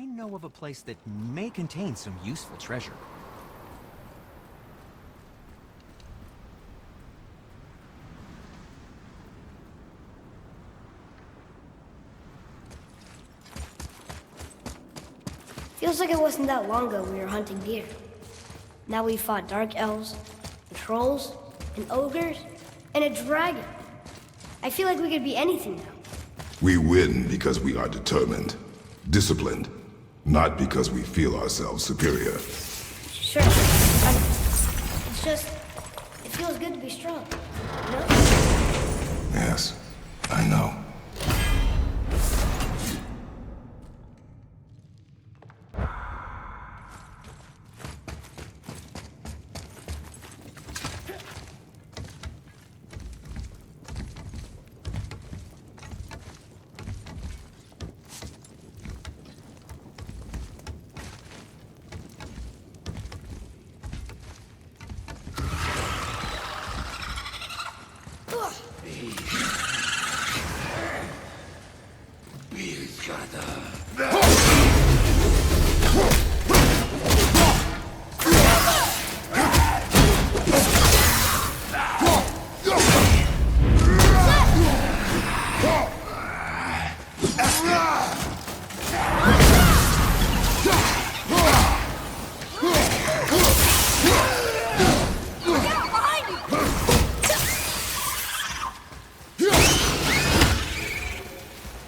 I know of a place that may contain some useful treasure. Feels like it wasn't that long ago we were hunting deer. Now we fought dark elves, and trolls, and ogres, and a dragon. I feel like we could be anything now. We win because we are determined, disciplined, not because we feel ourselves superior. Sure, it's just, it feels good to be strong, you know? Yes, I know.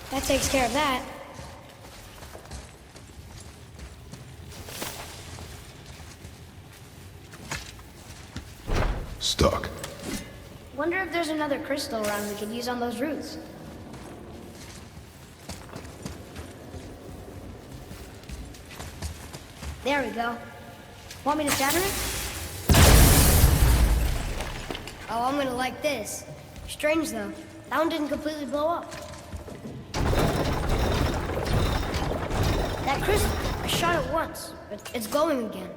That takes care of that. Stuck. Wonder if there's another crystal around we could use on those roots. There we go. Want me to shatter it? Oh, I'm gonna like this. Strange though, that one didn't completely blow up. That crystal, I shot it once, but it's glowing again.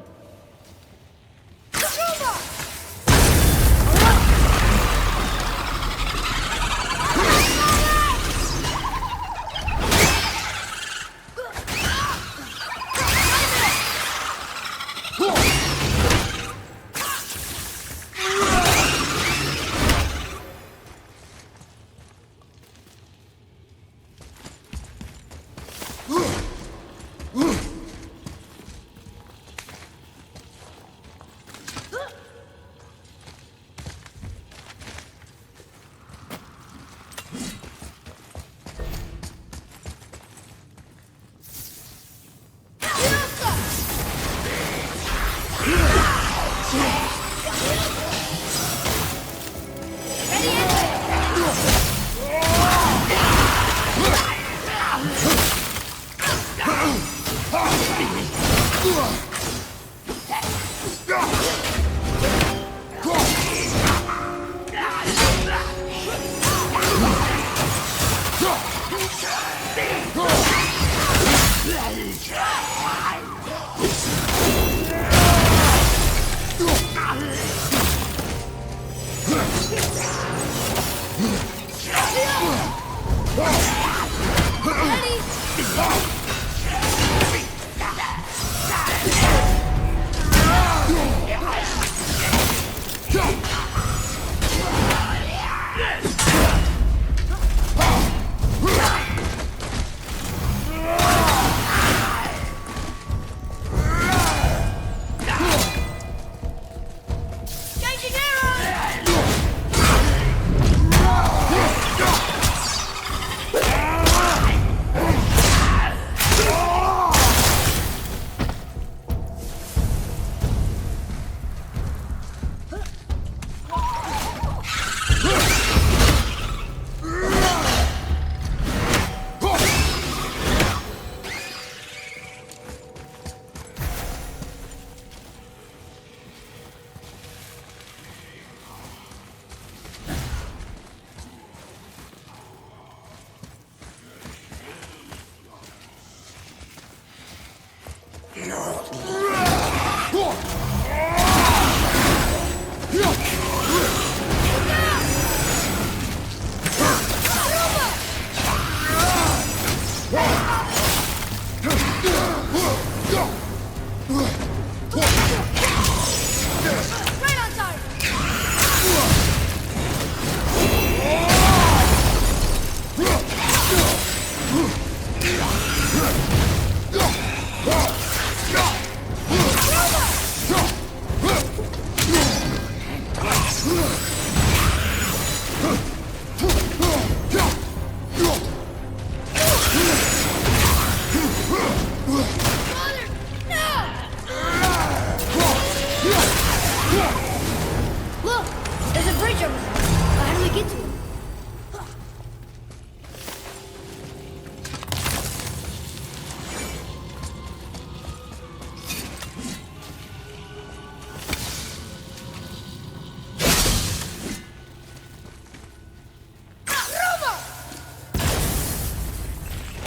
Look! There's a bridge over there. How do we get to it?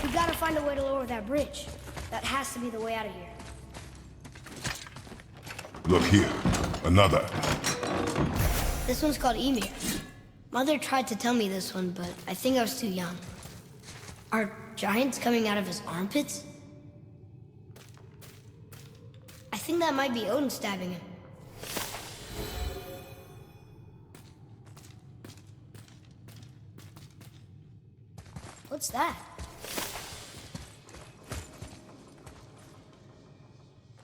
We gotta find a way to lower that bridge. That has to be the way out of here. Look here. Another. This one's called Emir. Mother tried to tell me this one, but I think I was too young. Are giants coming out of his armpits? I think that might be Odin stabbing him. What's that?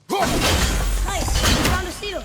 Nice! We found a seal!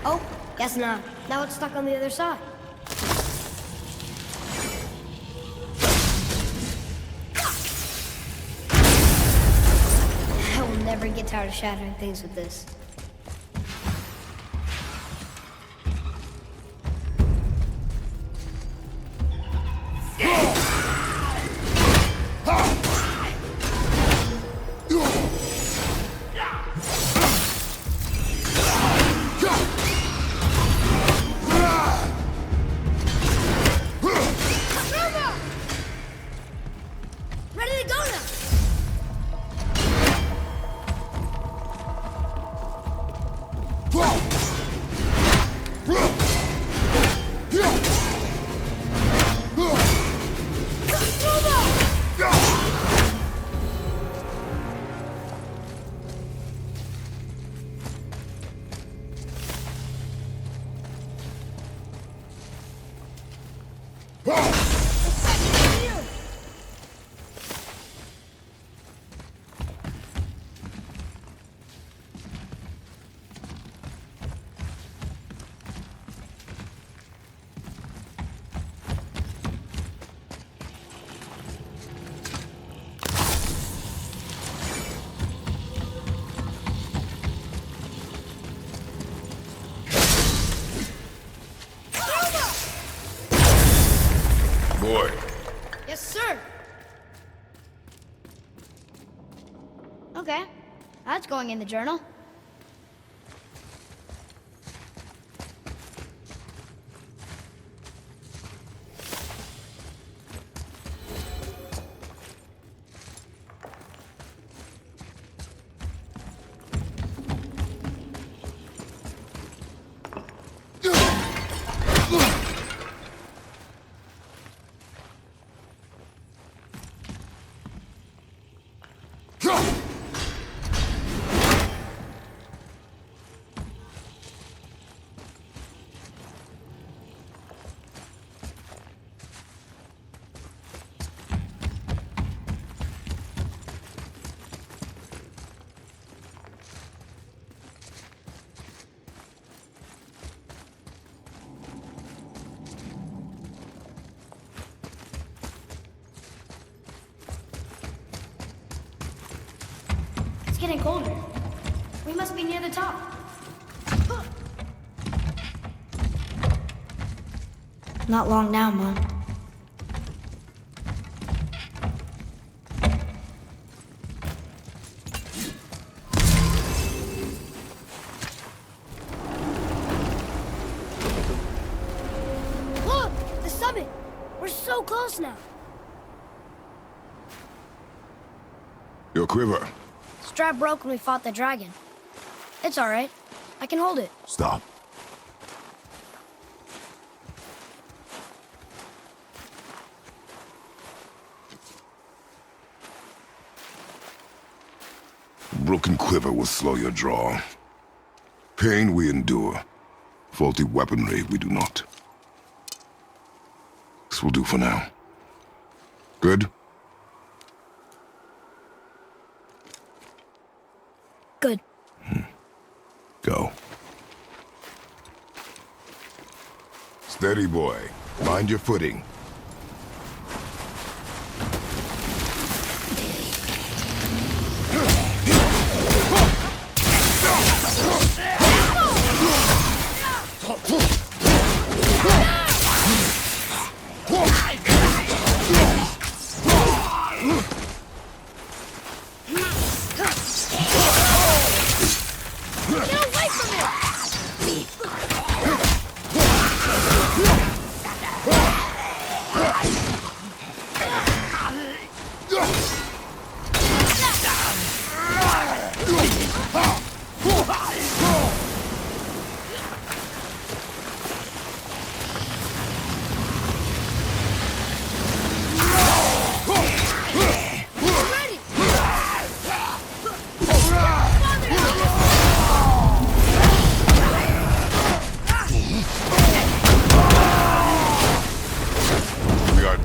Oh, guess not. Now it's stuck on the other side. I will never get tired of shattering things with this. Ready to go now! Boy. Yes, sir. Okay, that's going in the journal. It's getting colder. We must be near the top. Not long now, Mom. Look! The summit! We're so close now. Your quiver. Strap broke when we fought the dragon. It's all right. I can hold it. Stop. Broken quiver will slow your draw. Pain we endure. Faulty weaponry we do not. This will do for now. Good? Good. Go. Steady, boy. Mind your footing.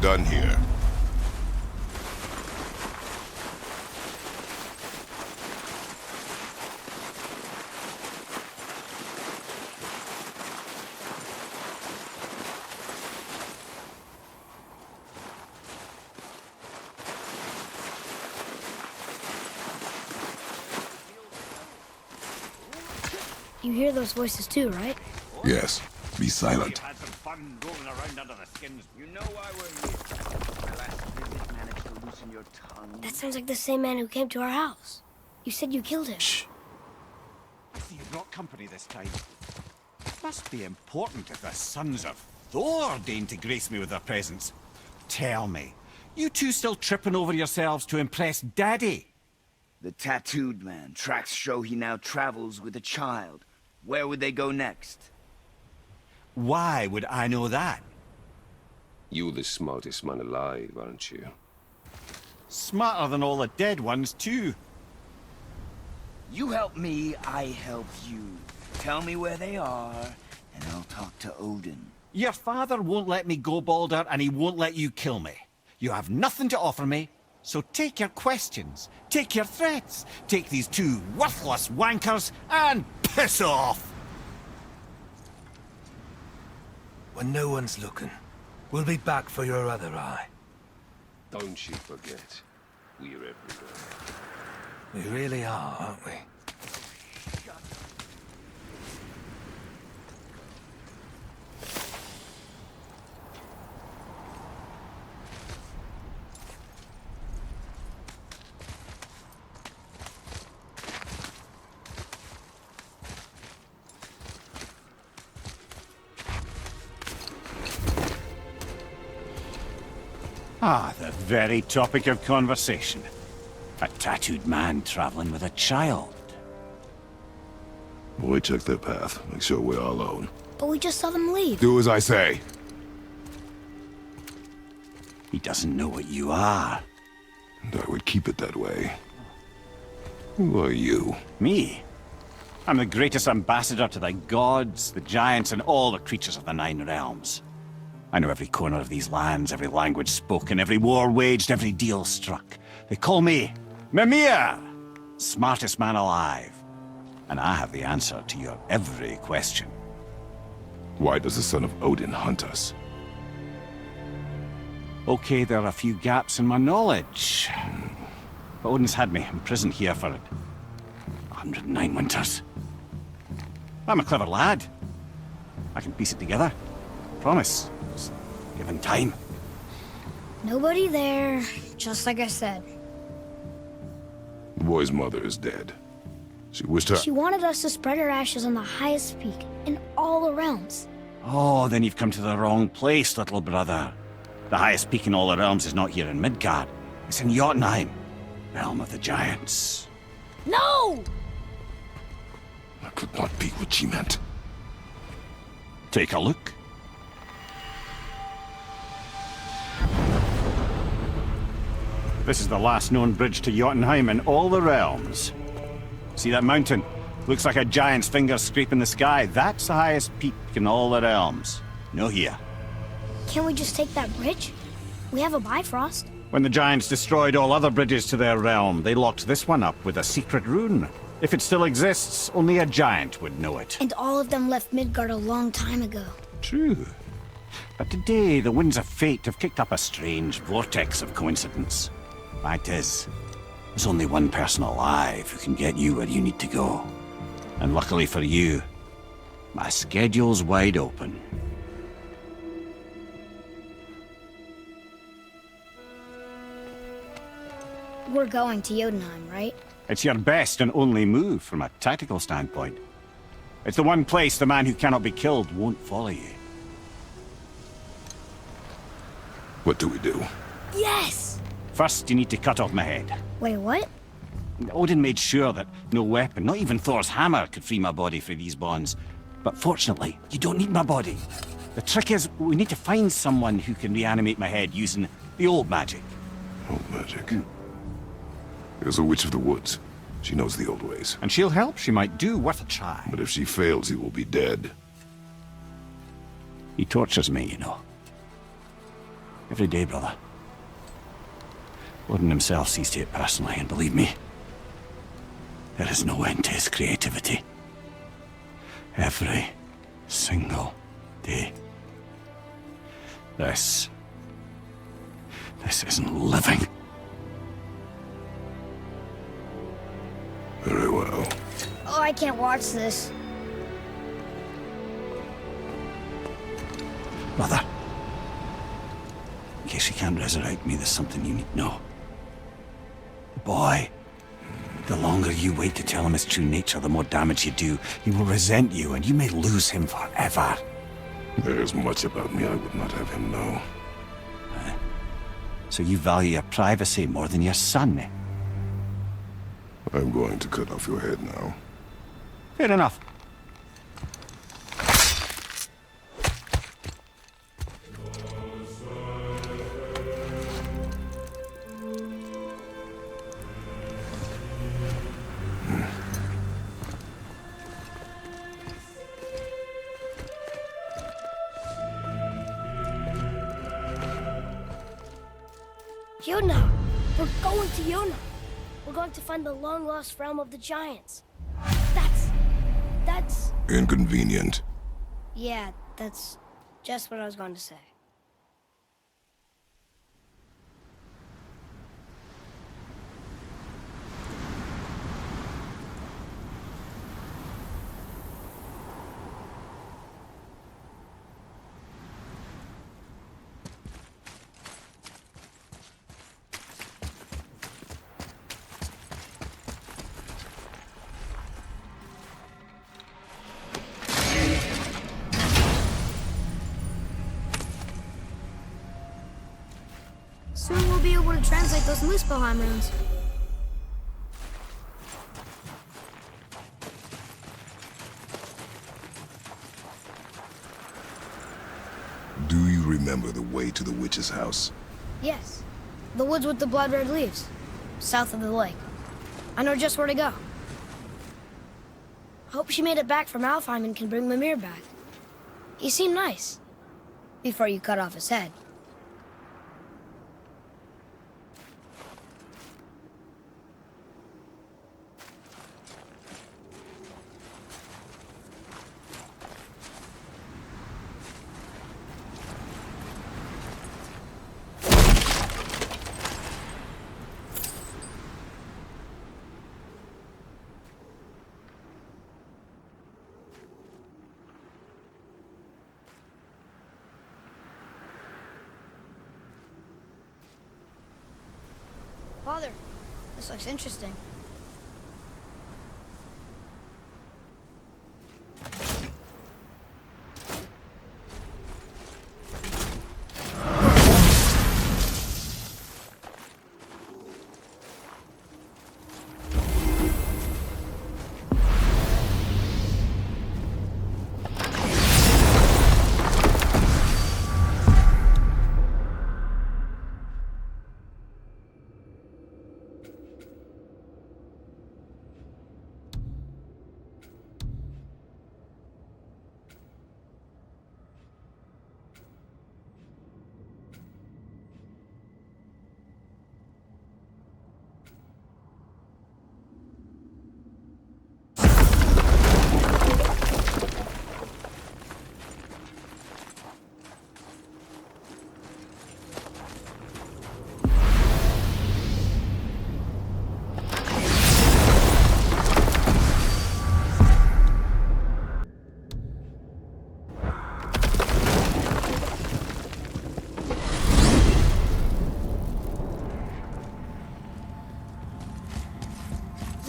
Done here. You hear those voices too, right? Yes. Be silent. Had some fun rolling around under the skins. You know why we're here. My last visit managed to loosen your tongue. That sounds like the same man who came to our house. You said you killed him. Shh. I see you brought company this time. Must be important if the sons of Thor deign to grace me with their presence. Tell me, you two still tripping over yourselves to impress Daddy? The tattooed man. Tracks show he now travels with a child. Where would they go next? Why would I know that? You're the smartest man alive, aren't you? Smarter than all the dead ones, too. You help me, I help you. Tell me where they are, and I'll talk to Odin. Your father won't let me go, Baldur, and he won't let you kill me. You have nothing to offer me, so take your questions, take your threats, take these two worthless wankers, and piss off! When no one's looking, we'll be back for your other eye. Don't you forget, we're everywhere. We really are, aren't we? Ah, the very topic of conversation. A tattooed man traveling with a child. Boy, check their path. Make sure we're all alone. But we just saw them leave. Do as I say. He doesn't know what you are. And I would keep it that way. Who are you? Me? I'm the greatest ambassador to the gods, the giants, and all the creatures of the Nine Realms. I know every corner of these lands, every language spoken, every war waged, every deal struck. They call me Mimir, smartest man alive. And I have the answer to your every question. Why does the son of Odin hunt us? Okay, there are a few gaps in my knowledge. But Odin's had me imprisoned here for 109 winters. I'm a clever lad. I can piece it together. Promise. Just given time. Nobody there, just like I said. The boy's mother is dead. She wished her... She wanted us to spread her ashes on the highest peak in all the realms. Oh, then you've come to the wrong place, little brother. The highest peak in all the realms is not here in Midgard. It's in Jotunheim, realm of the giants. No! That could not be what she meant. Take a look. This is the last known bridge to Jotunheim in all the realms. See that mountain? Looks like a giant's finger scraping the sky. That's the highest peak in all the realms. No here. Can't we just take that bridge? We have a Bifrost. When the giants destroyed all other bridges to their realm, they locked this one up with a secret rune. If it still exists, only a giant would know it. And all of them left Midgard a long time ago. True. But today, the winds of fate have kicked up a strange vortex of coincidence. Fact is, there's only one person alive who can get you where you need to go. And luckily for you, my schedule's wide open. We're going to Jotunheim, right? It's your best and only move from a tactical standpoint. It's the one place the man who cannot be killed won't follow you. What do we do? Yes! First, you need to cut off my head. Wait, what? Odin made sure that no weapon, not even Thor's hammer, could free my body from these bonds. But fortunately, you don't need my body. The trick is, we need to find someone who can reanimate my head using the old magic. Old magic. There's a witch of the woods. She knows the old ways. And she'll help. She might do worth a try. But if she fails, he will be dead. He tortures me, you know. Every day, brother. Odin himself sees to it personally, and believe me, there is no end to his creativity. Every single day. This isn't living. Very well. Oh, I can't watch this. Brother, in case you can't resurrect me, there's something you need to know. The boy, the longer you wait to tell him his true nature, the more damage you do. He will resent you, and you may lose him forever. There is much about me I would not have him know. So you value your privacy more than your son, eh? I'm going to cut off your head now. Fair enough. Jotunheim! We're going to Jotunheim! We're going to find the long-lost realm of the giants. That's... Inconvenient. Yeah, that's just what I was going to say. Soon we'll be able to translate those Muspelheim runes. Do you remember the way to the witch's house? Yes. The woods with the blood-red leaves. South of the lake. I know just where to go. Hope she made it back from Alfheim and can bring Mimir back. He seemed nice. Before you cut off his head. Father, this looks interesting.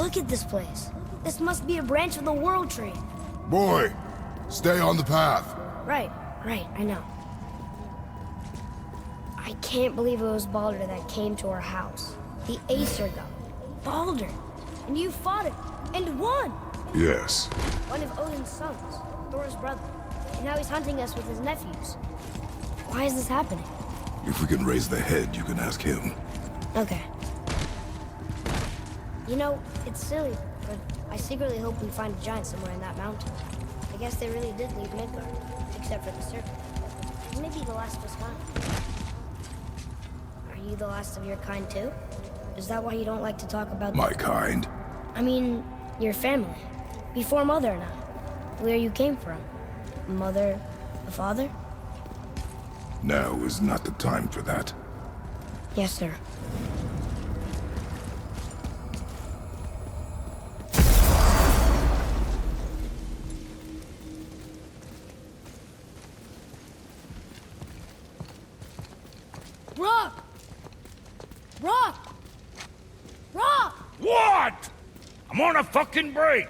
Look at this place. This must be a branch of the World Tree. Boy, stay on the path. Right, I know. I can't believe it was Baldur that came to our house. The Acer god. Baldur! And you fought him, and won! Yes. One of Odin's sons, Thor's brother. And now he's hunting us with his nephews. Why is this happening? If we can raise the head, you can ask him. Okay. You know, it's silly, but I secretly hope we find a giant somewhere in that mountain. I guess they really did leave Midgard, except for the serpent. He may be the last of us kind. Are you the last of your kind too? Is that why you don't like to talk about My kind? I mean, your family. Before Mother and I. Where you came from. Mother, the father? Now is not the time for that. Yes, sir. Rock! Rock! Rock! What? I'm on a fucking break.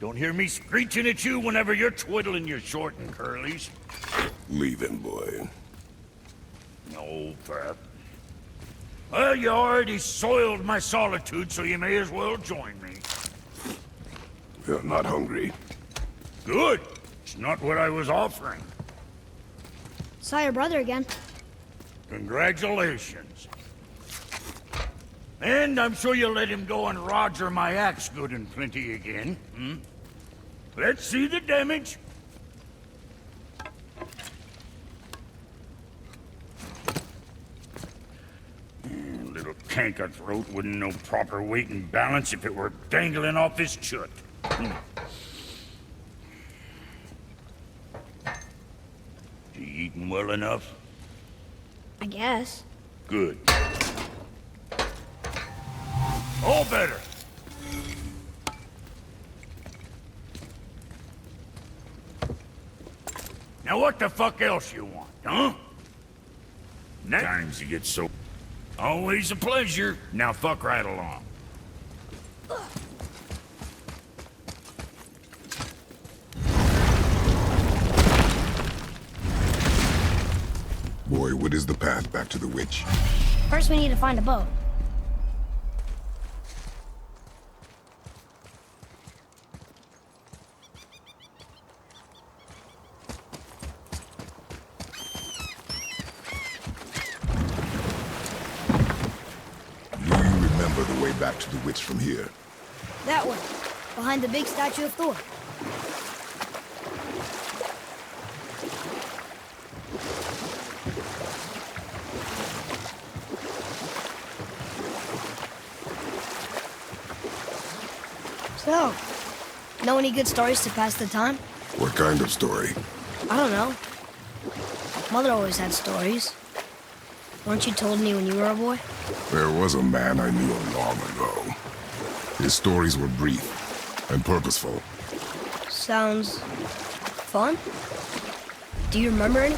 Don't hear me screeching at you whenever you're twiddling your short and curlies. Leave him, boy. No, Pep. Well, you already soiled my solitude, so you may as well join me. You're not hungry. Good. It's not what I was offering. Saw your brother again. Congratulations. And I'm sure you'll let him go and roger my axe good and plenty again, hmm? Let's see the damage. Little canker throat wouldn't know proper weight and balance if it were dangling off his chut. You eating well enough? I guess. Good. All better. Now what the fuck else you want, huh? Next times you get so... Always a pleasure. Now fuck right along. Boy, what is the path back to the witch? First we need to find a boat. Do you remember the way back to the witch from here? That way, behind the big statue of Thor. So, know any good stories to pass the time? What kind of story? I don't know. Mother always had stories. Weren't you told me when you were a boy? There was a man I knew long ago. His stories were brief and purposeful. Sounds fun. Do you remember any?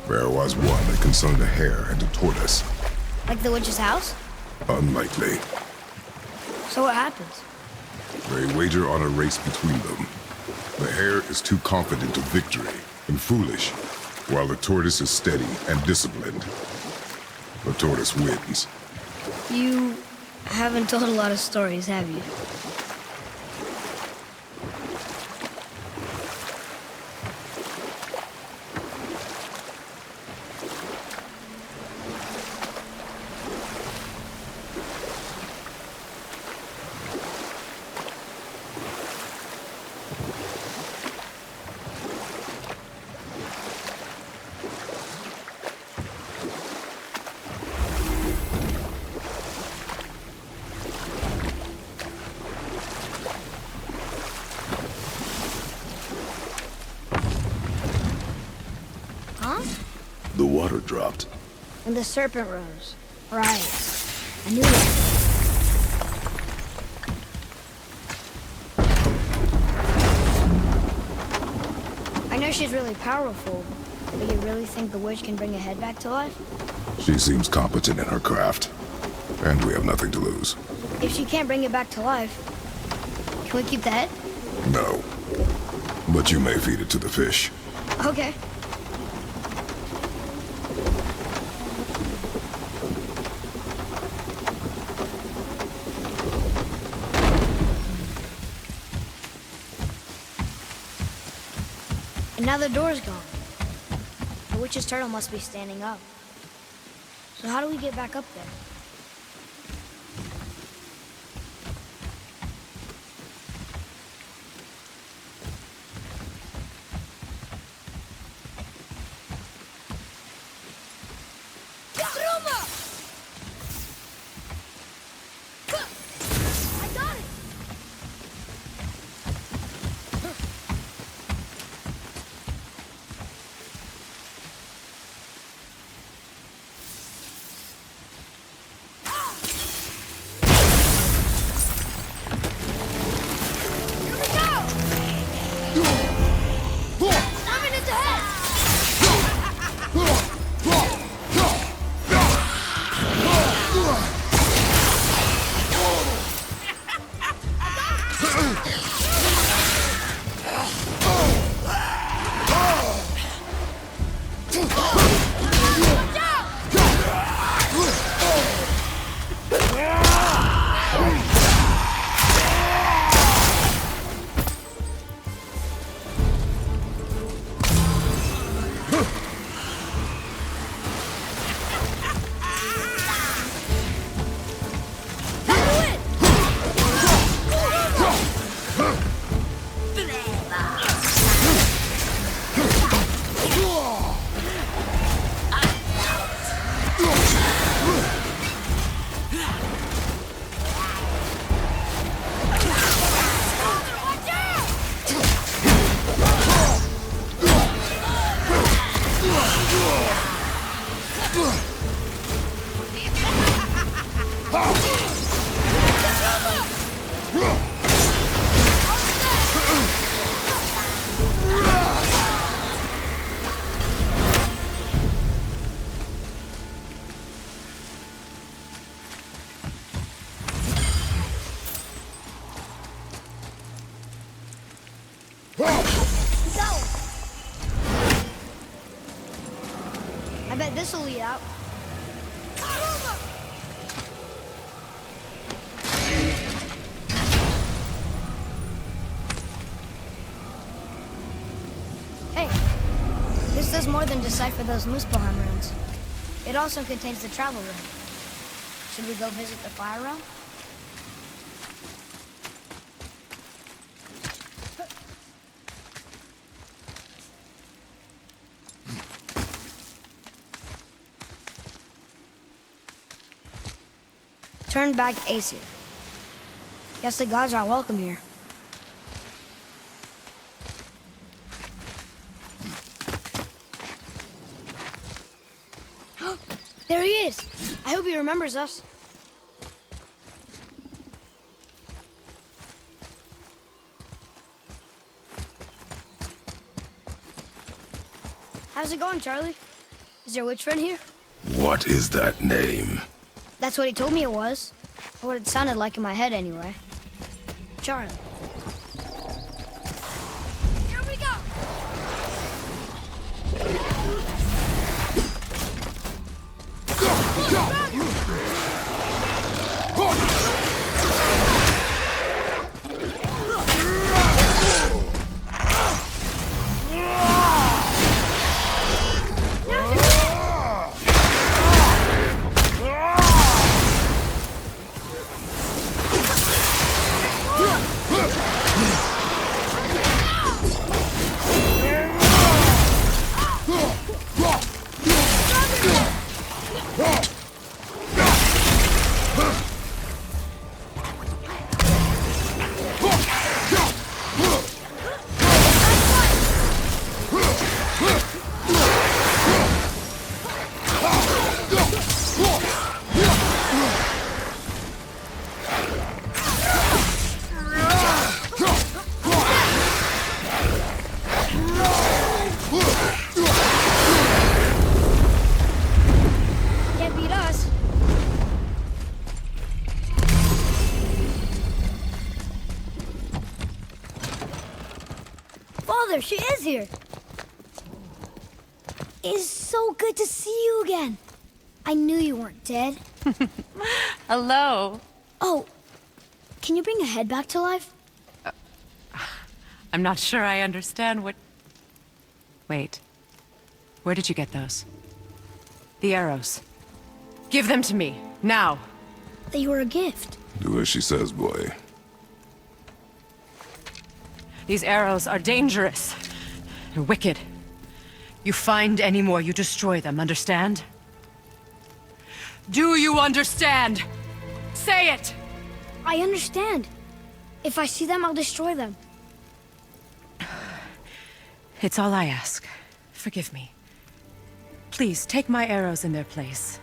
There was one that concerned a hare and a tortoise. Like the witch's house? Unlikely. So what happens? They wager on a race between them. The hare is too confident of victory and foolish, while the tortoise is steady and disciplined. The tortoise wins. You haven't told a lot of stories, have you? Huh? The water dropped. And the serpent rose. Right. I knew that. I know she's really powerful, but you really think the witch can bring a head back to life? She seems competent in her craft, and we have nothing to lose. If she can't bring it back to life, can we keep the head? No. But you may feed it to the fish. Okay. And now the door's gone. The witch's turtle must be standing up. So how do we get back up there? I bet this'll lead out. Hey, this does more than decipher those Muspelheim runes. It also contains the travel rune. Should we go visit the fire realm? Turn back Aesir. Guess the gods aren't welcome here. There he is! I hope he remembers us. How's it going, Charlie? Is your witch friend here? What is that name? That's what he told me it was. Or what it sounded like in my head, anyway. Charlie. Here we go! There she is here. It's so good to see you again. I knew you weren't dead. Hello. Oh, can you bring a head back to life? I'm not sure I understand what... Wait. Where did you get those? The arrows. Give them to me, now. They were a gift. Do as she says, boy. These arrows are dangerous. They're wicked. You find any more, you destroy them, understand? Do you understand? Say it! I understand. If I see them, I'll destroy them. It's all I ask. Forgive me. Please, take my arrows in their place.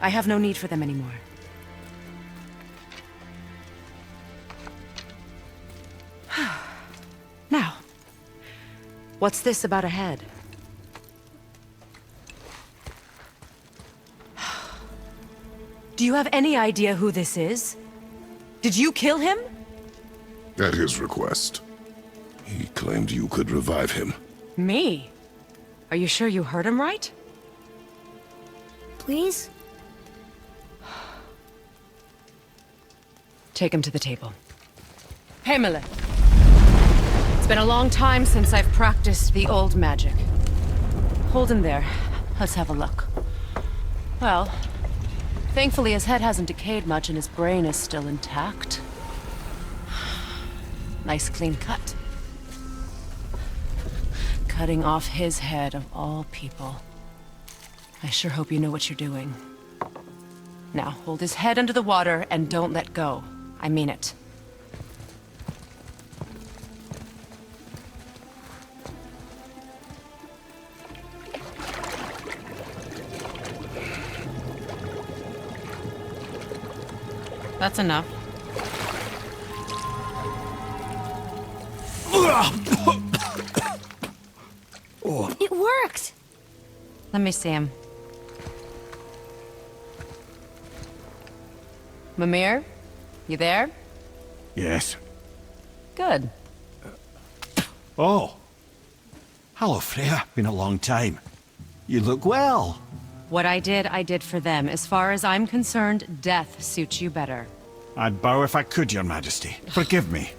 I have no need for them anymore. Now, what's this about a head? Do you have any idea who this is? Did you kill him? At his request. He claimed you could revive him. Me? Are you sure you heard him right? Please? Take him to the table. Pamela. It's been a long time since I've practiced the old magic. Hold him there. Let's have a look. Well, thankfully his head hasn't decayed much and his brain is still intact. Nice clean cut. Cutting off his head of all people. I sure hope you know what you're doing. Now, hold his head under the water and don't let go. I mean it. That's enough. It worked! Let me see him. Mimir? You there? Yes. Good. Oh. Hello, Freya. Been a long time. You look well. What I did for them. As far as I'm concerned, death suits you better. I'd bow if I could, Your Majesty. Forgive me.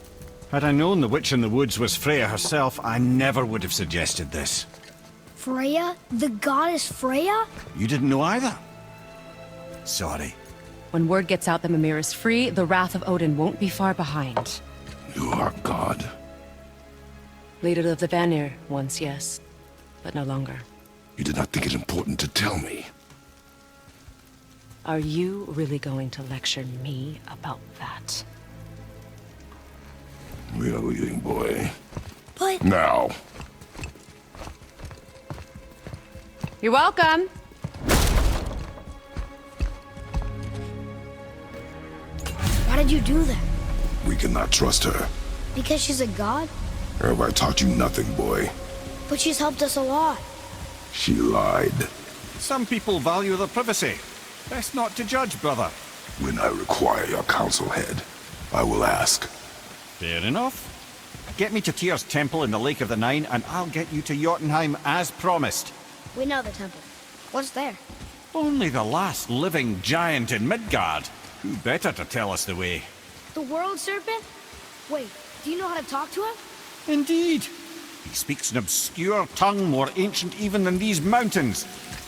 Had I known the witch in the woods was Freya herself, I never would have suggested this. Freya? The goddess Freya? You didn't know either? Sorry. When word gets out that Mimir is free, the wrath of Odin won't be far behind. You are God. Leader of the Vanir, once, yes. But no longer. You did not think it important to tell me. Are you really going to lecture me about that? We are leaving, boy. But... Now. You're welcome! Why did you do that? We cannot trust her. Because she's a god? Have I taught you nothing, boy? But she's helped us a lot. She lied. Some people value their privacy. Best not to judge, brother. When I require your council head, I will ask. Fair enough. Get me to Tyr's temple in the Lake of the Nine, and I'll get you to Jotunheim as promised. We know the temple. What's there? Only the last living giant in Midgard. Who better to tell us the way? The world serpent? Wait, do you know how to talk to him? Indeed. He speaks an obscure tongue more ancient even than these mountains.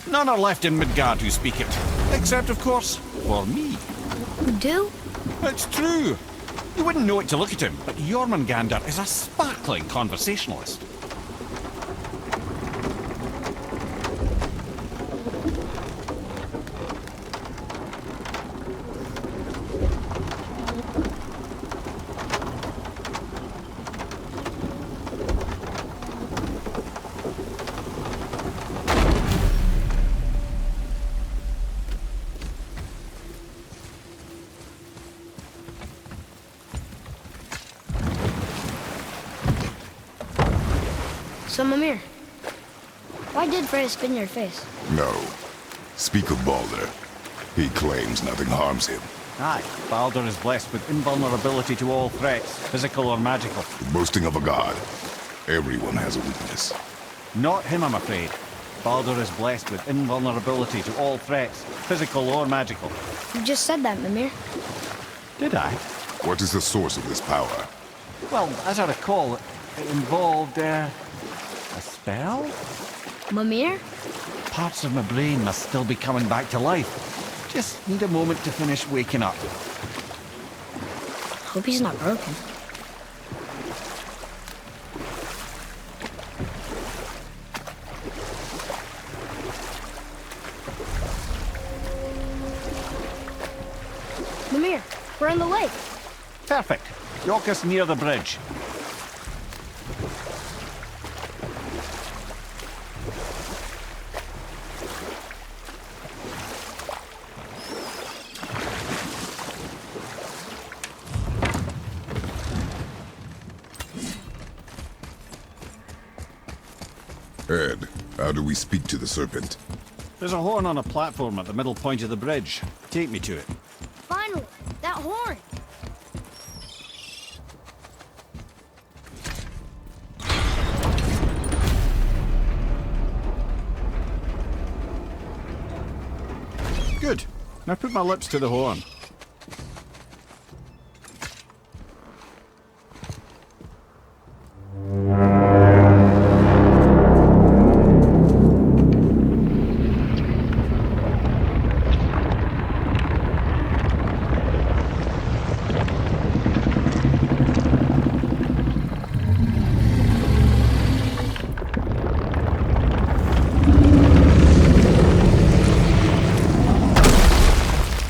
None are left in Midgard who speak it. Except, of course, for me. You do? It's true. You wouldn't know it to look at him, but Jormungandr is a sparkling conversationalist. So, Mimir, why did Freya spit in your face? No. Speak of Baldur. He claims nothing harms him. Aye, Baldur is blessed with invulnerability to all threats, physical or magical. The boasting of a god. Everyone has a weakness. Not him, I'm afraid. Baldur is blessed with invulnerability to all threats, physical or magical. You just said that, Mimir. Did I? What is the source of this power? Well, as I recall, it involved, a spell? Mimir? Parts of my brain must still be coming back to life. Just need a moment to finish waking up. Hope he's not broken. Mimir, we're in the lake. Perfect. Dock us near the bridge. Ed, how do we speak to the serpent? There's a horn on a platform at the middle point of the bridge. Take me to it. Finally, that horn. Good. Now put my lips to the horn.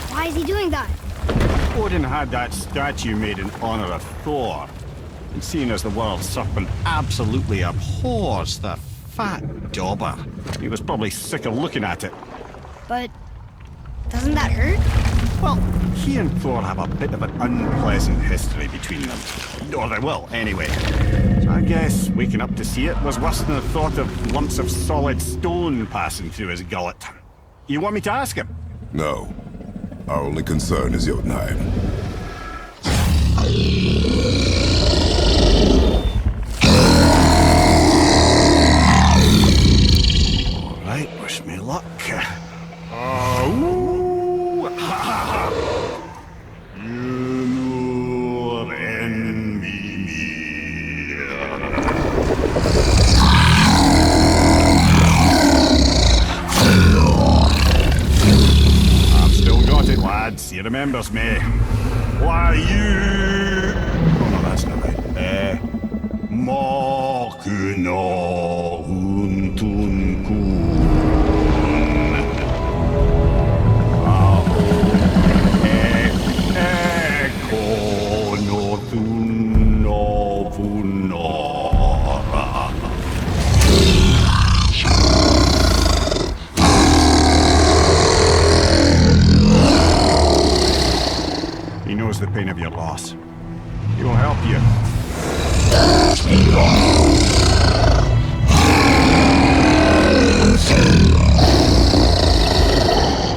Why is he doing that? Odin had that statue made in honor of Thor. And seeing as the world serpent absolutely abhors the fat dauber, he was probably sick of looking at it. But doesn't that hurt? Well, he and Thor have a bit of an unpleasant history between them. Or they will, anyway. So I guess waking up to see it was worse than the thought of lumps of solid stone passing through his gullet. You want me to ask him? No. Our only concern is Jotunheim. All right, wish me luck. Oh, ha ha ha! You envy me. I've still got it, lads. He remembers me. Why you? Oh no, that's not right. Makuna huntun kun. He knows the pain of your loss. He will help you.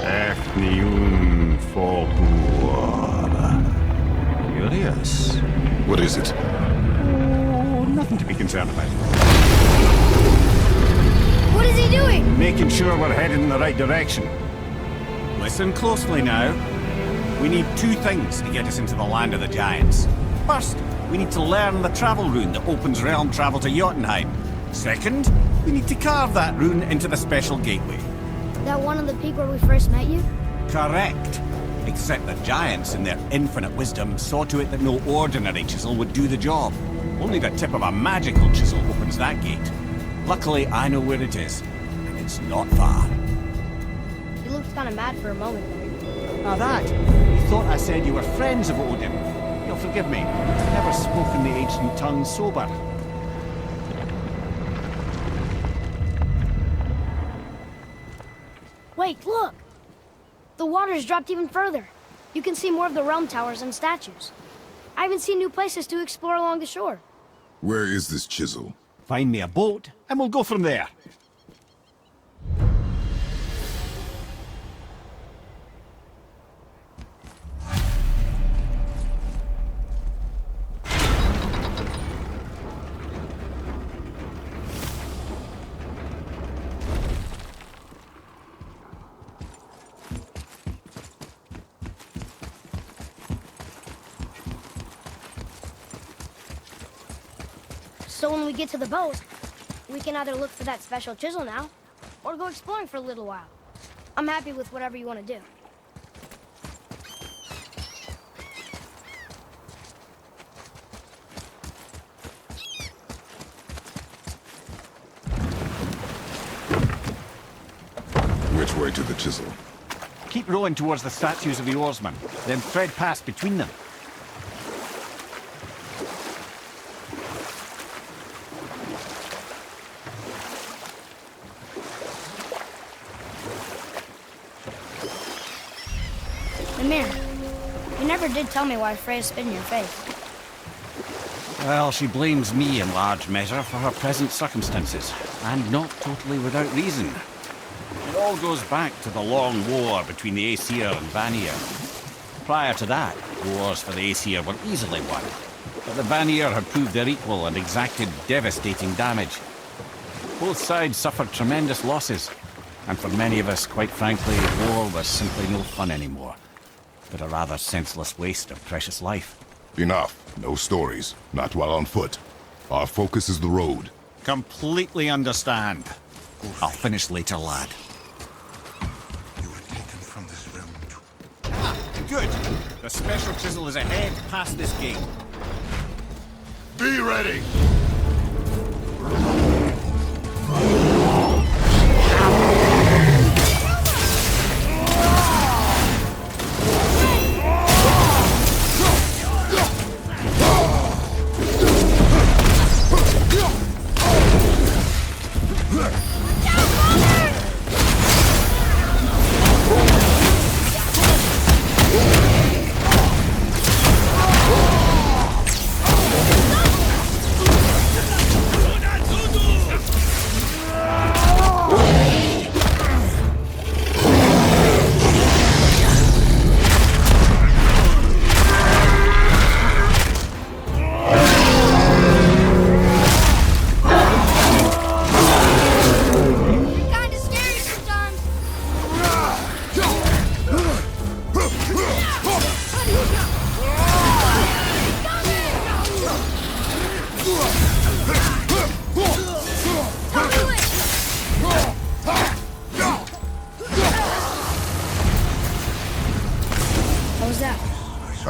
Efniun Forbur. Curious. What is it? Oh, nothing to be concerned about. What is he doing? Making sure we're headed in the right direction. Listen closely now. We need two things to get us into the land of the giants. First, we need to learn the travel rune that opens realm travel to Jotunheim. Second, we need to carve that rune into the special gateway. That one on the peak where we first met you? Correct. Except the giants, in their infinite wisdom, saw to it that no ordinary chisel would do the job. Only the tip of a magical chisel opens that gate. Luckily, I know where it is, and it's not far. You looked kind of mad for a moment there. Now that, you thought I said you were friends of Odin. You'll forgive me. I've never spoken the ancient tongue sober. Wait, look! The water's dropped even further. You can see more of the realm towers and statues. I haven't seen new places to explore along the shore. Where is this chisel? Find me a boat, and we'll go from there. So when we get to the boat, we can either look for that special chisel now, or go exploring for a little while. I'm happy with whatever you want to do. Which way to the chisel? Keep rowing towards the statues of the oarsmen, then thread past between them. Mimir, you never did tell me why Freya spit in your face. Well, she blames me in large measure for her present circumstances, and not totally without reason. It all goes back to the long war between the Aesir and Vanir. Prior to that, wars for the Aesir were easily won, but the Vanir had proved their equal and exacted devastating damage. Both sides suffered tremendous losses, and for many of us, quite frankly, war was simply no fun anymore, but a rather senseless waste of precious life. Enough. No stories. Not while on foot. Our focus is the road. Completely understand. I'll finish later, lad. You were taken from this realm to... Ah, good. The special chisel is ahead, past this gate. Be ready!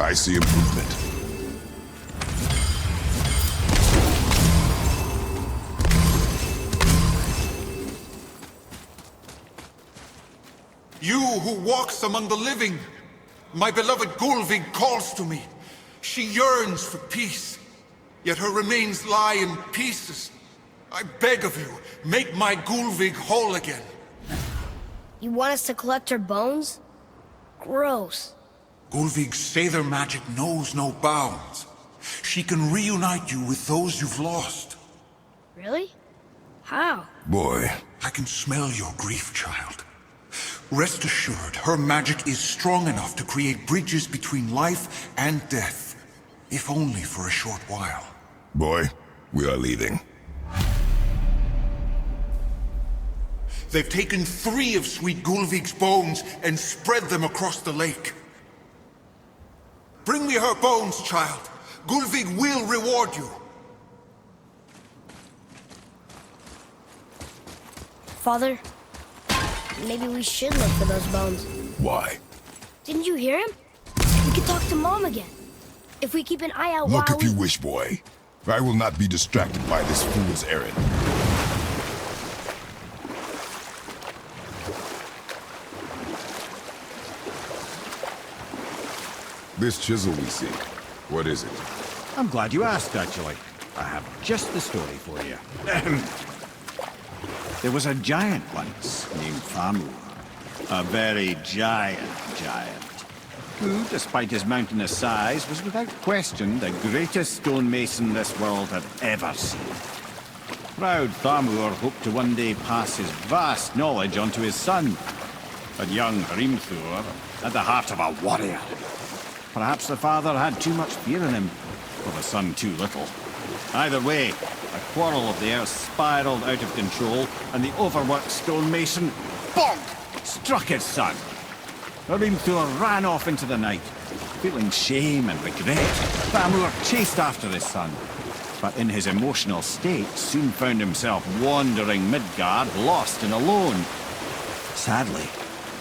I see improvement. You who walks among the living, my beloved Gulvig calls to me. She yearns for peace, yet her remains lie in pieces. I beg of you, make my Gulvig whole again. You want us to collect her bones? Gross. Gulvig's Sather magic knows no bounds. She can reunite you with those you've lost. Really? How? Boy. I can smell your grief, child. Rest assured, her magic is strong enough to create bridges between life and death, if only for a short while. Boy, we are leaving. They've taken 3 of Sweet Gulvig's bones and spread them across the lake. Bring me her bones, child. Gulvig will reward you. Father, maybe we should look for those bones. Why? Didn't you hear him? We could talk to Mom again. If we keep an eye out Look while if you wish, boy. I will not be distracted by this fool's errand. This chisel we seek, what is it? I'm glad you asked, actually. I have just the story for you. There was a giant once, named Thamur. A very giant, who, despite his mountainous size, was without question the greatest stonemason this world had ever seen. Proud Thamur hoped to one day pass his vast knowledge on to his son. But young Hrimthur had the heart of a warrior. Perhaps the father had too much fear in him, or the son too little. Either way, a quarrel of the earth spiraled out of control, and the overworked stonemason, bonk, struck his son. Hrimthur ran off into the night. Feeling shame and regret, Thamur chased after his son. but in his emotional state soon found himself wandering Midgard, lost and alone. Sadly,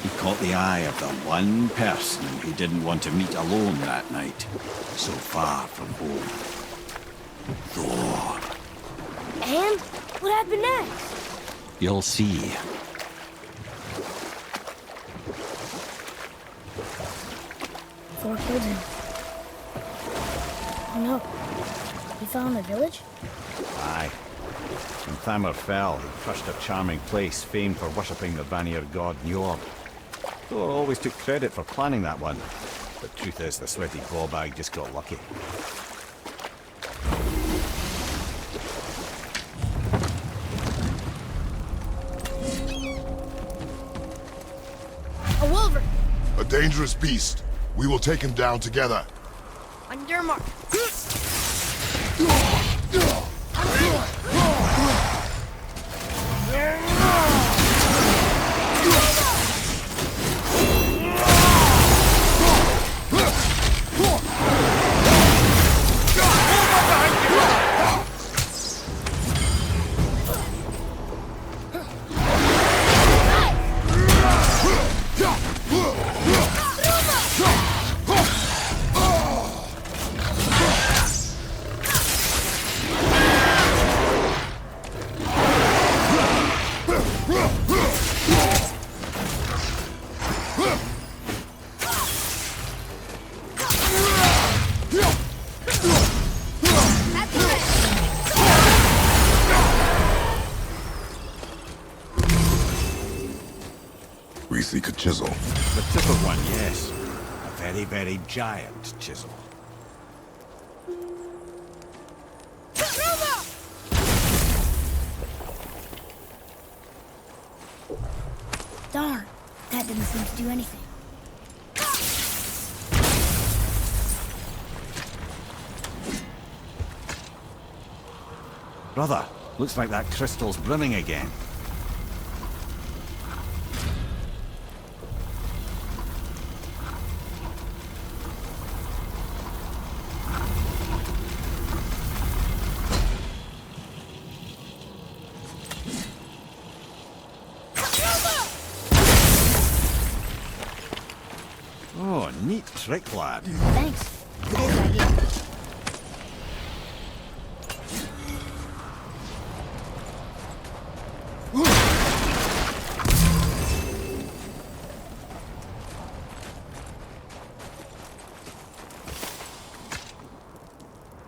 he caught the eye of the one person he didn't want to meet alone that night, so far from home. Thor. And what happened next? You'll see. Thor killed him. Oh no. He fell in the village? Aye. When Thamur fell, he crushed a charming place famed for worshipping the Vanir god Njord. Thor always took credit for planning that one, but truth is the sweaty clawbag just got lucky. A wolverine! A dangerous beast. We will take him down together. On your mark. We seek a chisel. The tip of one, yes. A very, very giant chisel. Darn, that didn't seem to do anything. Brother, looks like that crystal's brimming again. Oh, neat trick, lad. Thanks. Good idea.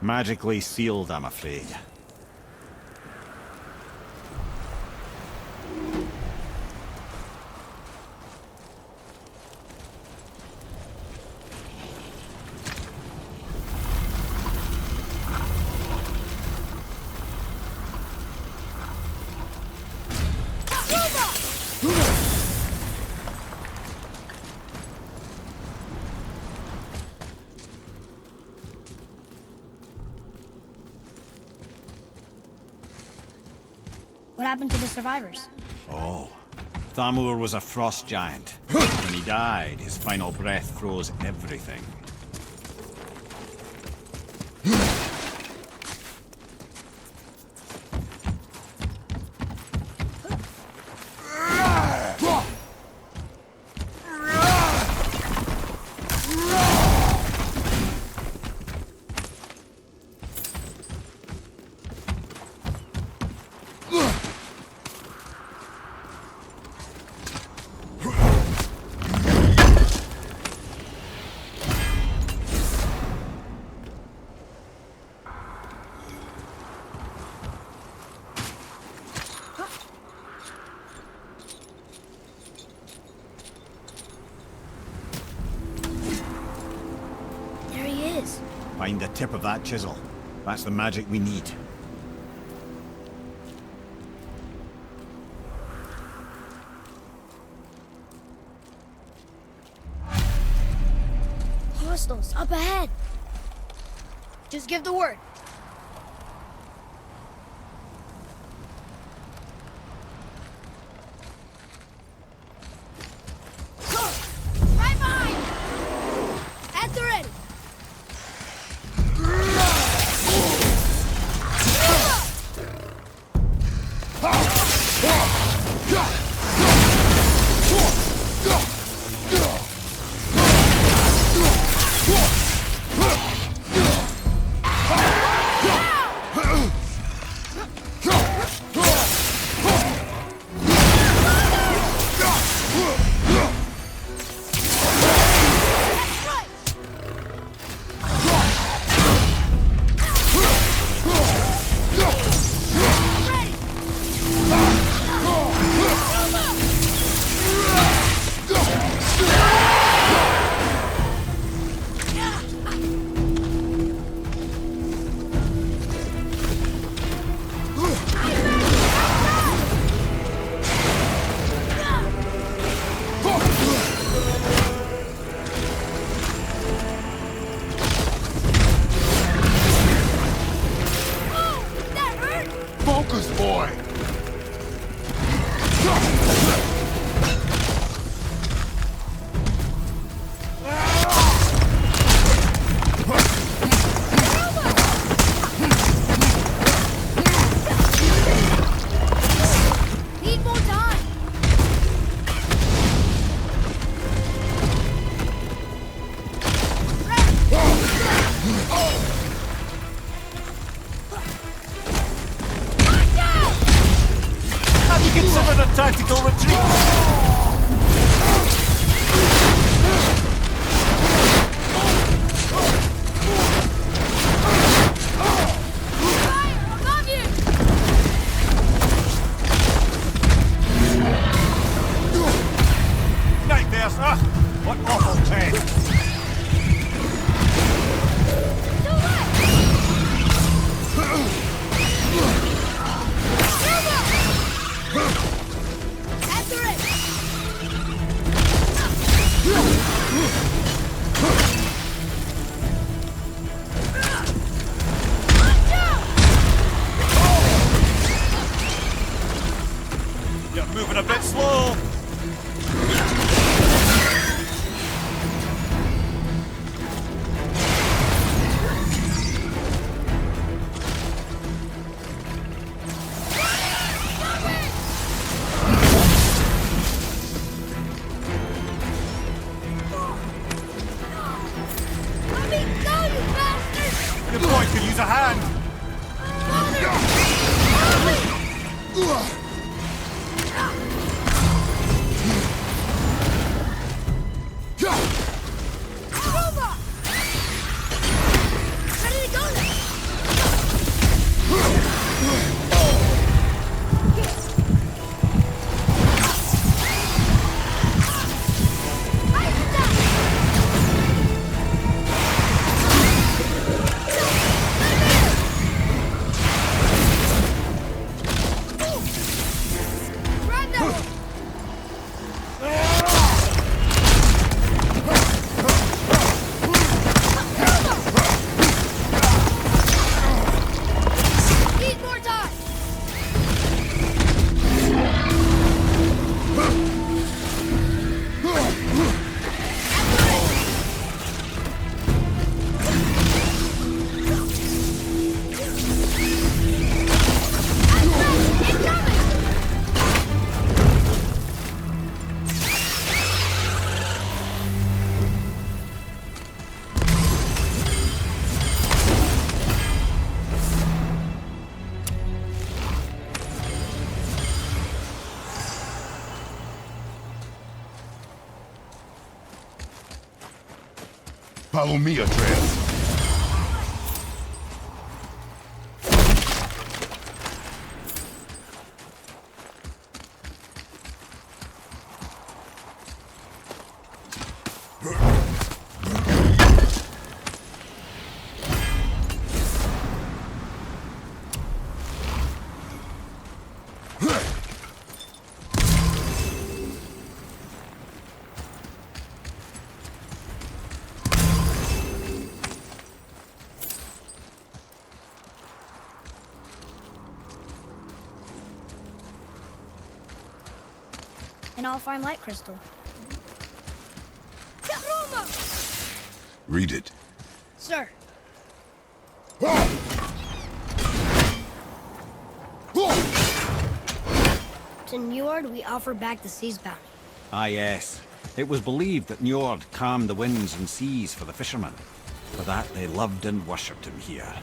Magically sealed, I'm afraid. What happened to the survivors? Oh. Thamur was a frost giant. When he died, his final breath froze everything. There he is. Find the tip of that chisel. That's the magic we need. Hostiles up ahead. Just give the word. Right behind! At the ready! tactical retreat! Nightmares! Ah! What awful pain! You're moving a bit slow! Your boy could use a hand! Follow me, Atreus. And I'll find light crystal. Read it. Sir. To Njord, we offer back the sea's bounty. Ah, yes. It was believed that Njord calmed the winds and seas for the fishermen. For that, they loved and worshipped him here.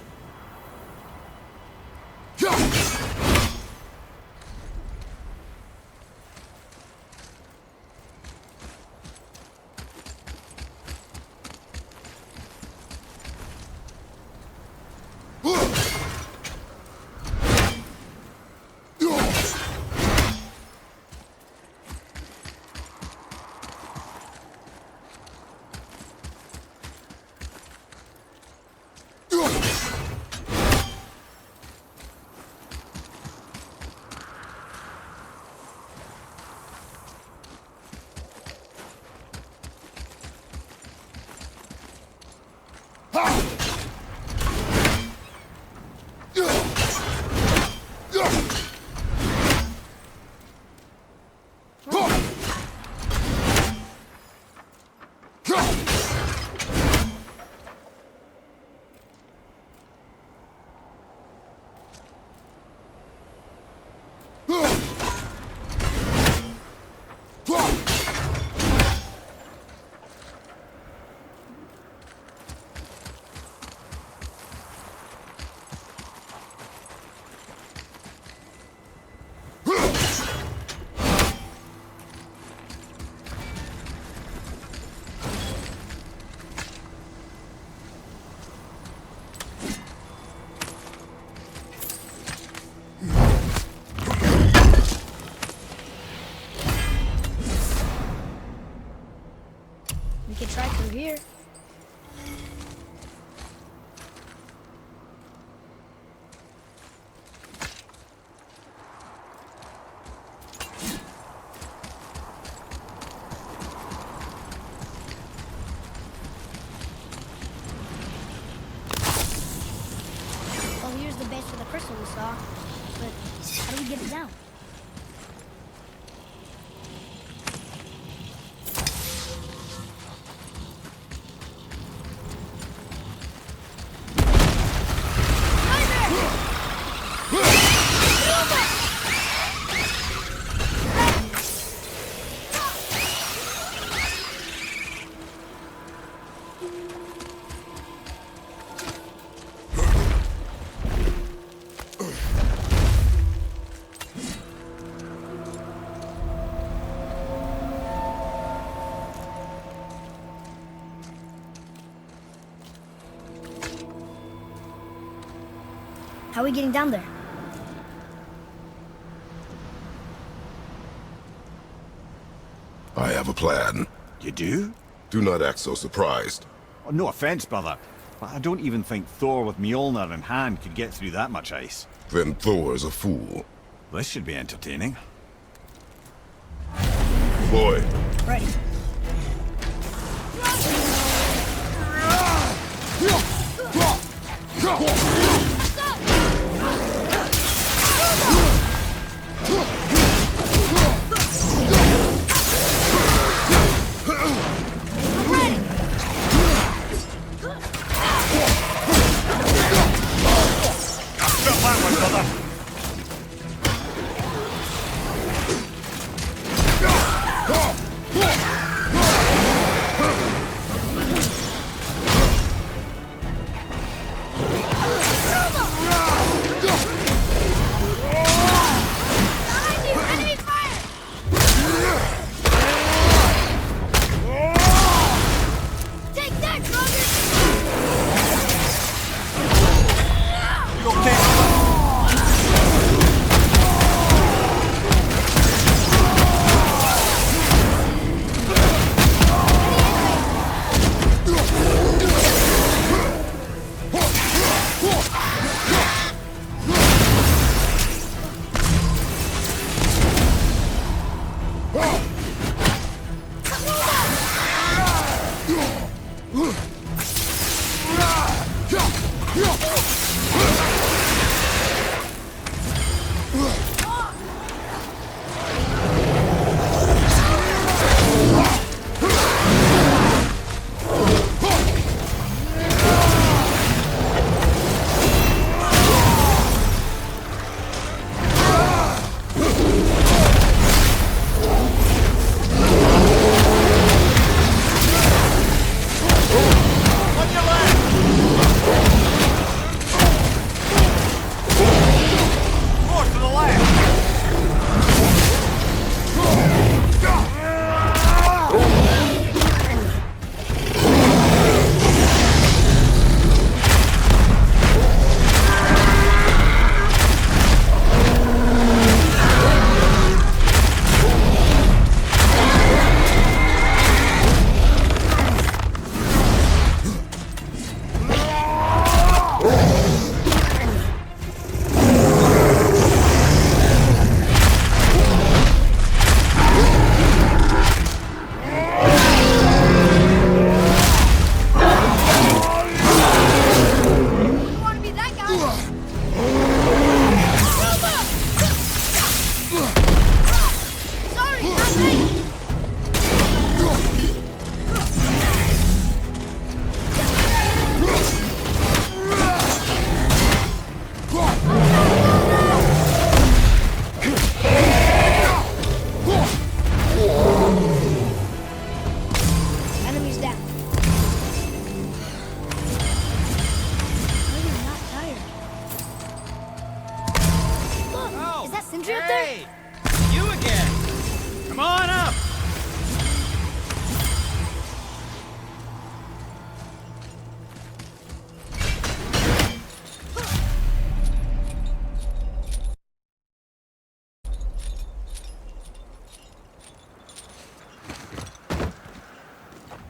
We could try through here. Well, here's the base for the crystal we saw. But how do we get it down? How are we getting down there? I have a plan. You do? Do not act so surprised. Oh, no offense, brother, but I don't even think Thor with Mjolnir in hand could get through that much ice. Then Thor's a fool. This should be entertaining. Boy, Ready. Got that one, brother.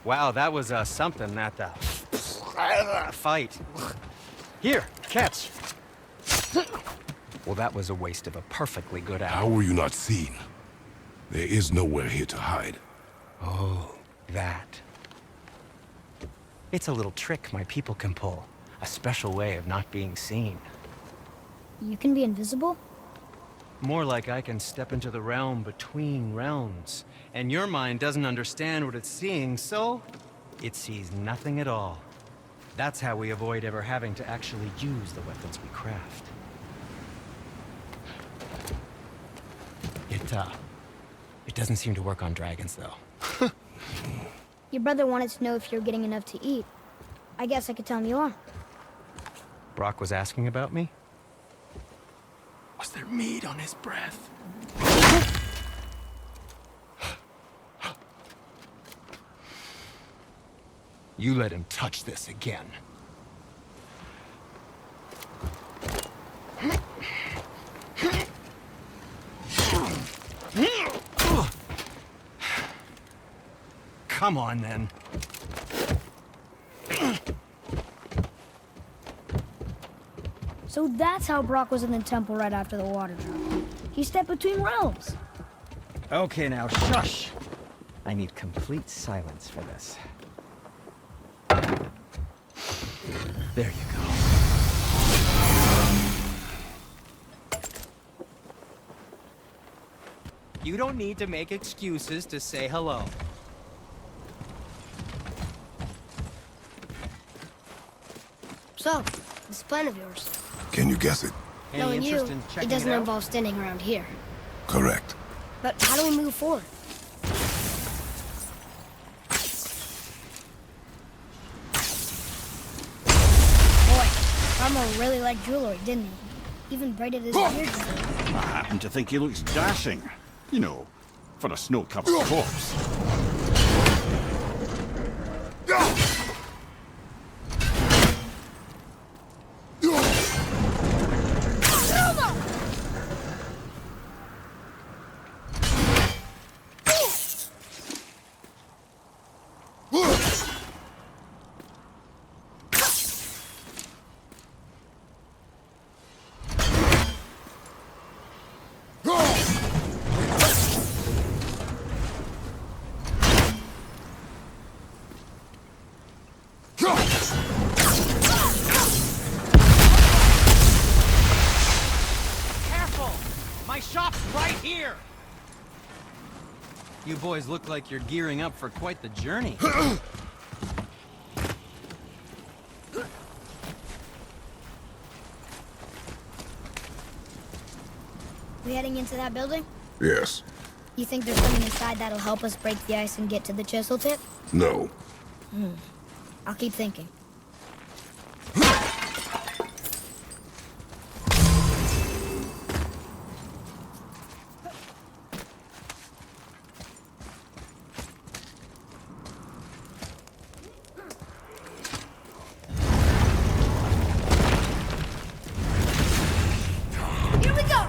Wow, that was something, that fight. Here, catch. Well, that was a waste of a perfectly good hour. How were you not seen? There is nowhere here to hide. Oh, that. It's a little trick my people can pull. A special way of not being seen. You can be invisible? More like I can step into the realm between realms. And your mind doesn't understand what it's seeing, so it sees nothing at all. That's how we avoid ever having to actually use the weapons we craft. It doesn't seem to work on dragons, though. Your brother wanted to know if you're getting enough to eat. I guess I could tell him you are. Brock was asking about me? Was there meat on his breath? You let him touch this again. Come on, then. So that's how Brock was in the temple right after the water drop. He stepped between realms. Okay, now, shush! I need complete silence for this. There you go. You don't need to make excuses to say hello. So, this plan of yours. Can you guess it? Knowing you, interest in it checking doesn't out? involve standing around here. Correct. But how do we move forward? Boy, Armo really liked jewelry, didn't he? Even braided his beard with it. I happen to think he looks dashing. You know, for a snow-covered corpse. My shop's right here! You boys look like you're gearing up for quite the journey. We heading into that building? Yes. You think there's something inside that'll help us break the ice and get to the chisel tip? No. I'll keep thinking. Here we go!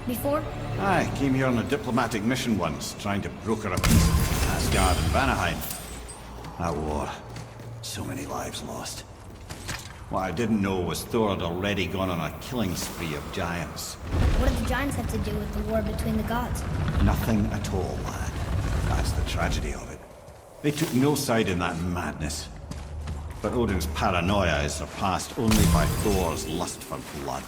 before? Aye, came here on a diplomatic mission once, trying to broker a peace between Asgard and Vanaheim. That war. So many lives lost. What I didn't know was Thor had already gone on a killing spree of giants. What did the giants have to do with the war between the gods? Nothing at all, lad. That's the tragedy of it. They took no side in that madness. But Odin's paranoia is surpassed only by Thor's lust for blood.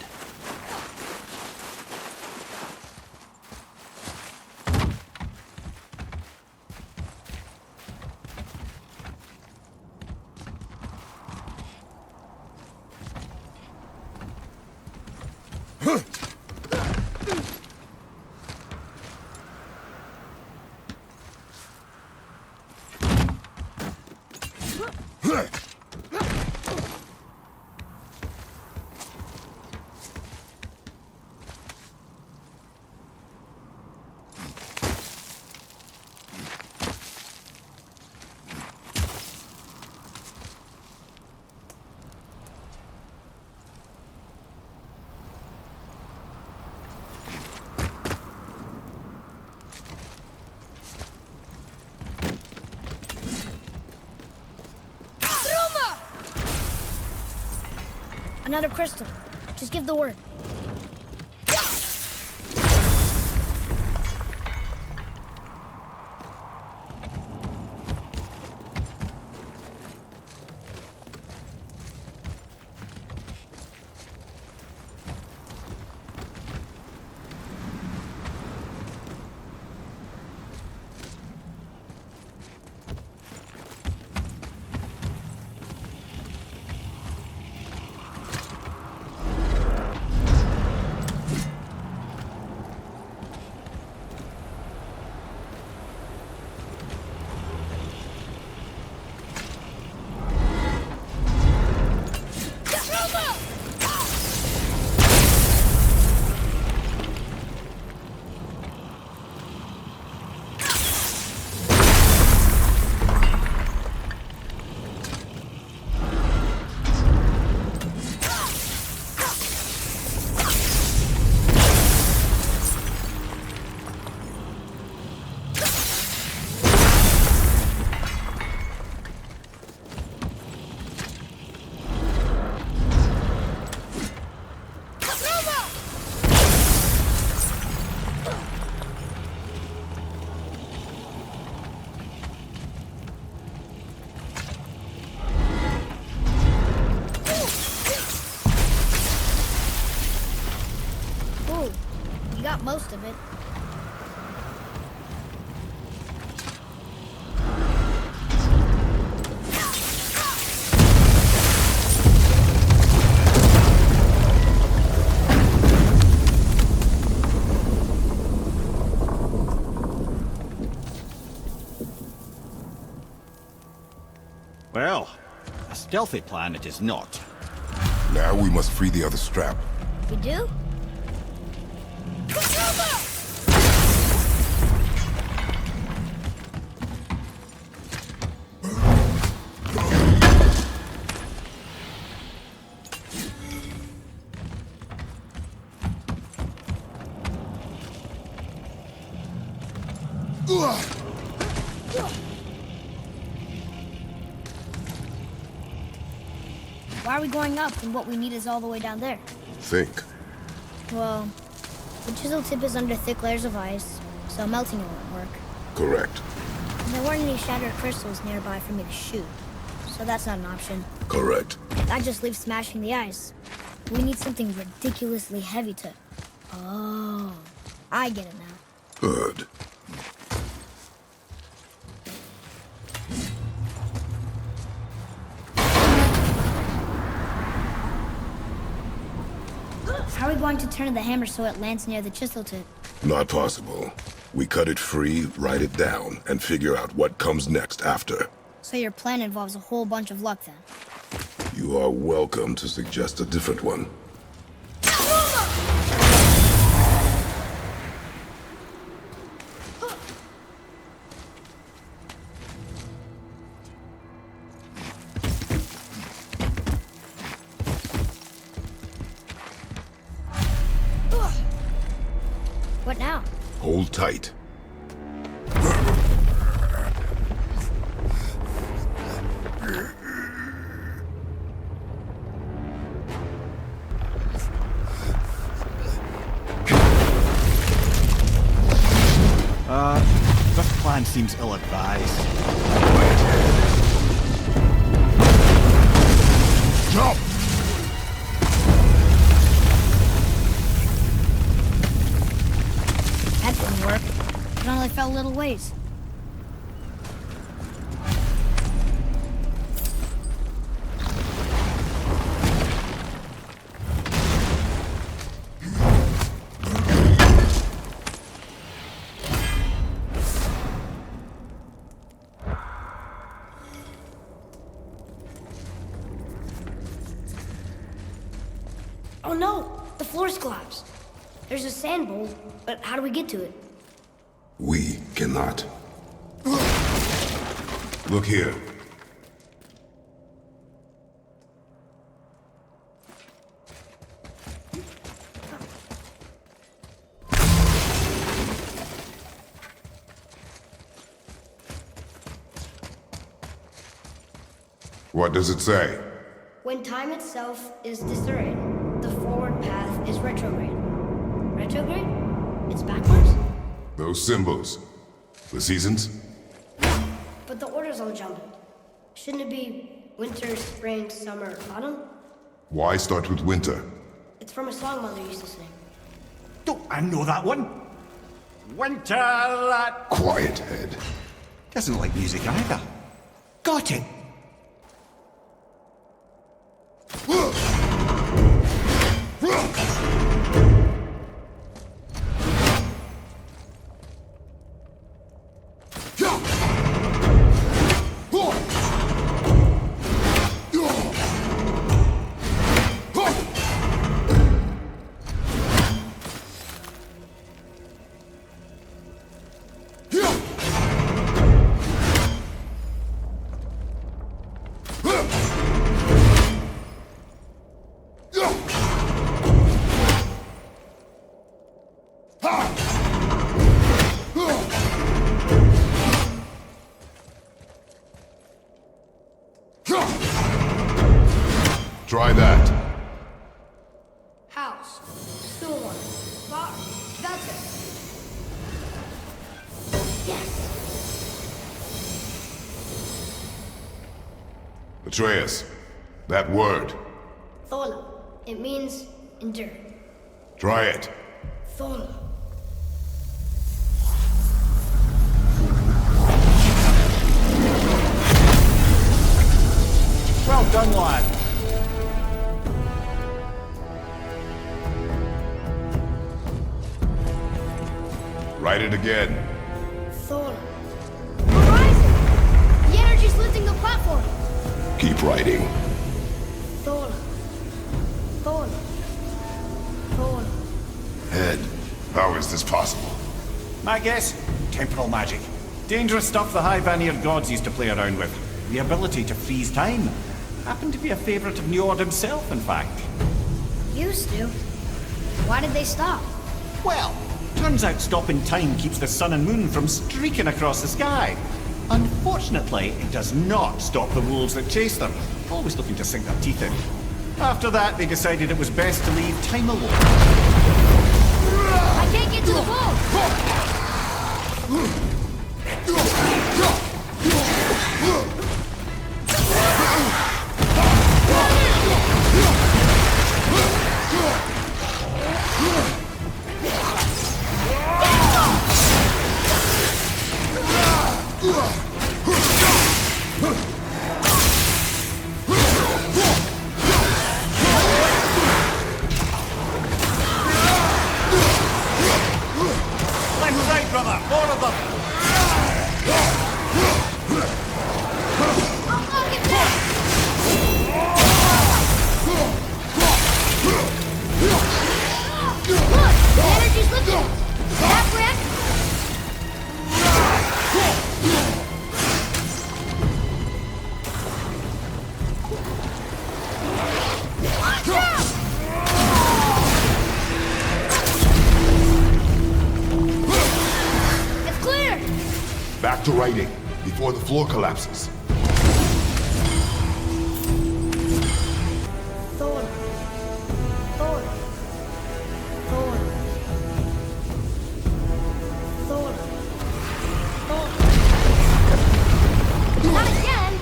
Another crystal. Just give the word. You got most of it. Well, a stealthy plan it is not. Now we must free the other strap. We do? Why are we going up when what we need is all the way down there? Think. Well, the chisel tip is under thick layers of ice, so melting it won't work. Correct. And there weren't any shattered crystals nearby for me to shoot, so that's not an option. Correct. That just leaves smashing the ice. We need something ridiculously heavy to... Oh, I get it now. Good. How are we going to turn the hammer so it lands near the chisel tip? Not possible. We cut it free, write it down, and figure out what comes next after. So your plan involves a whole bunch of luck then? You are welcome to suggest a different one. What now? Hold tight. This plan seems ill-advised. Jump! That didn't work. It only fell a little ways. Oh no! The floor's collapsed. There's a sand bowl, but how do we get to it? We cannot. Look here. What does it say? When time itself is disarrayed, the forward path is retrograde. Retrograde? It's backwards? Those symbols. The seasons? But the order's all jumbled. Shouldn't it be winter, spring, summer, autumn? Why start with winter? It's from a song Mother used to sing. Don't I know that one? Winter that Quiet, head. doesn't like music either. Got it. Try that. House. Sewer. Bar. That's it. Yes! Atreus, that word. Thola. It means endure. Try it. Thola. Well done, lad. Write it again. Thola. Horizon! The energy's lifting the platform! Keep writing. Thola. Thola. Thola. Head, how is this possible? My guess? Temporal magic. Dangerous stuff the High Vanir gods used to play around with. The ability to freeze time. Happened to be a favorite of Njord himself, in fact. Used to. Why did they stop? Well, turns out stopping time keeps the sun and moon from streaking across the sky. Unfortunately, it does not stop the wolves that chase them, always looking to sink their teeth in. After that, they decided it was best to leave time alone. I can't get to the boat! Left side, brother! More of them! I'll get back! Look! The energy's lifting! Is that correct? Watch out! back to writing, before the floor collapses. Thor. Thor. Thor. Thor. Thor. Not again!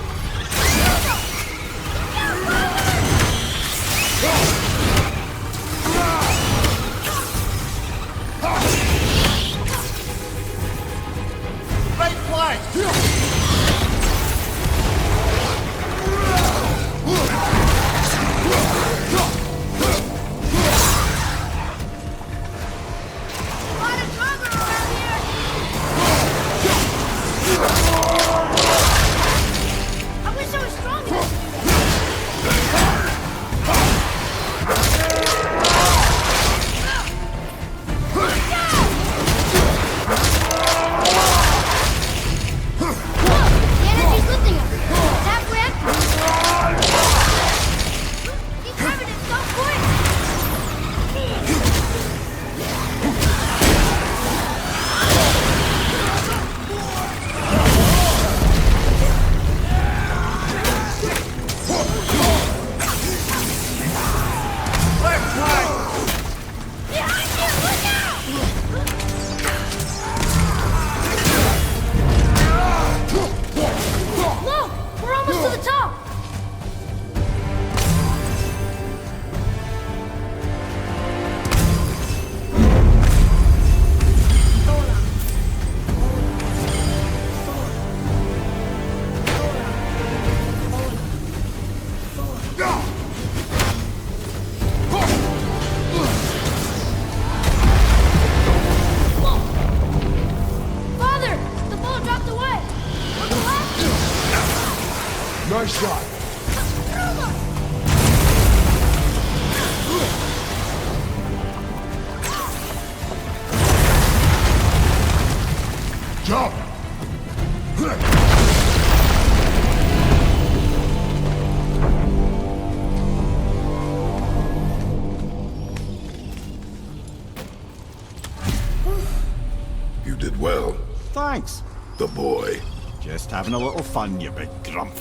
Right flank! I wish I was strong enough. Look, the energy's lifting us. It's halfway up. He's grabbing it so quick. Behind you, look out! Look, we're almost to the top. Father, the ball dropped away. On the left. Nice shot. Jump! You did well, Thanks. the boy. Just having a little fun, you big grump.